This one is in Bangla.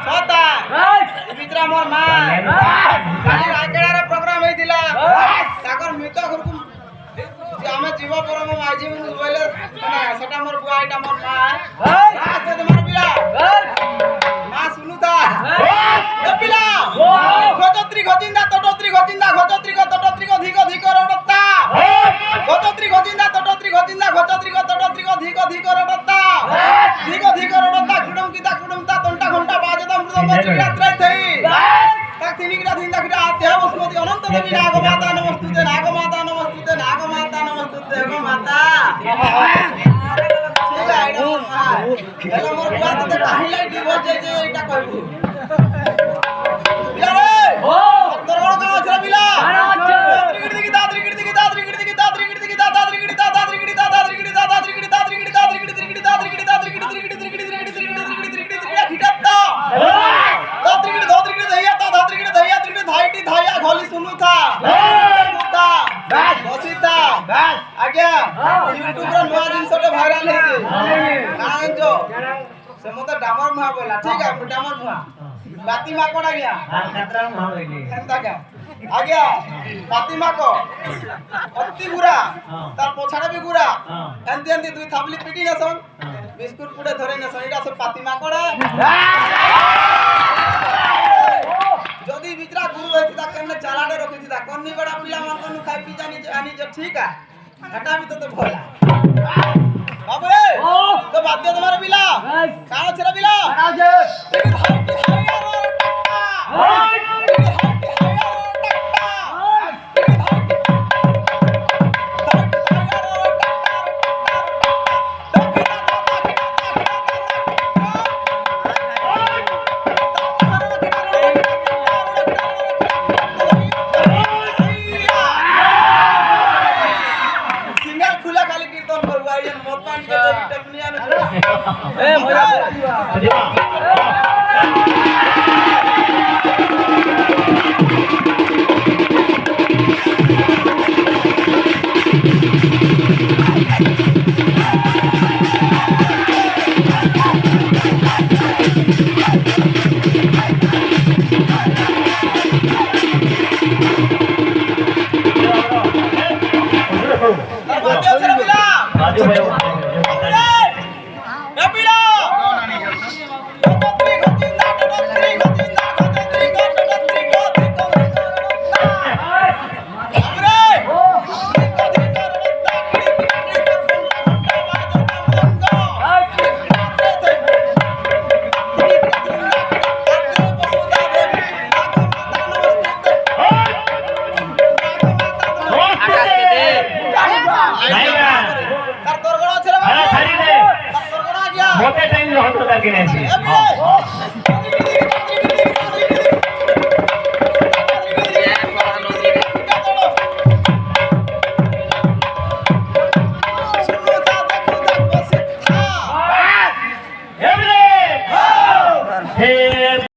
সদা মিত্রা মোর মা কালি রাগড়ার প্রোগ্রাম হইতিলা তাকর মিত গুরকু যে আমি জীব পরম মাঝি মু বলে না সেটা মোর বুয়া এটা মোর মা আছে তোমার বিলা মা শুনুতা এ বিলা গতত্রি গজিন্দা তটত্রি গজিন্দা গতত্রি তটত্রি ধিক ধিক রডতা গতত্রি গজিন্দা তটত্রি গজিন্দা গতত্রি তটত্রি ধিক ধিক রডতা ধিক ধিক রডতা কুডুমতা তন্টা ঘন্টা বাজতা মৃদঙ্গ চিরাত্রাই থই তাক তিনিগিরা তিনটা গিরা আত্যা বসমতি অনন্ত দেবী নাগমাতা নমস্তুতে নাগমাতা নমস্তুতে নাগমাতা নমস্তুতে গো মাতা ঠিক আছে এটা মোর বাতে কাহিলাই দিব যে এটা কইবু বিলা রে ও তোর বড় কাজ আছে বিলা ত্রিগিড়ি দাদরি গিড়ি দাদরি গিড়ি দাদরি গিড়ি দাদরি গিড়ি দাদরি গিড়ি দাদরি গিড়ি দাদরি গিড়ি দাদরি গিড়ি দাদরি গিড়ি দাদরি গিড়ি দাদরি গিড়ি দাদরি গিড়ি দাদরি গিড়ি খিটাত্তা দাদরি গিড়ি দাদরি গিড়ি দইয়া তা দাদরি গিড়ি দইয়া ত্রিগিড়ি ধাইটি ধাইয়া গলি শুনু থা মুতা বাস বসিতা বাস আজ্ঞা ইউটিউব রে নয়া জিনিসটা ভাইরাল হেছে কারণ जो से मत डामर मुहा बोला ठीक है डामर मुहा बाती मा कोडा गया हां खतरा मुहा बोली खंता का आ गया बाती मा को अति गुरा तार पोछाडा भी गुरा एंती एंती दुई थाबली पिटी नसन बिस्कुट पुडे धरे नसन इडा सब बाती मा कोडा যদি বিচরা গুরু হইতা কেন চালাডে রখিতা কন্নি বড়া পিলা মান কनु খাই পি জানি আনি যে ঠিক আছে এটা আমি তো ভয়লা বাবু রে তো বাদ দে তোমার বিলা কাও ছেড়া বিলা আছে ए मजा मोटे टाइम लो हतो करके नहीं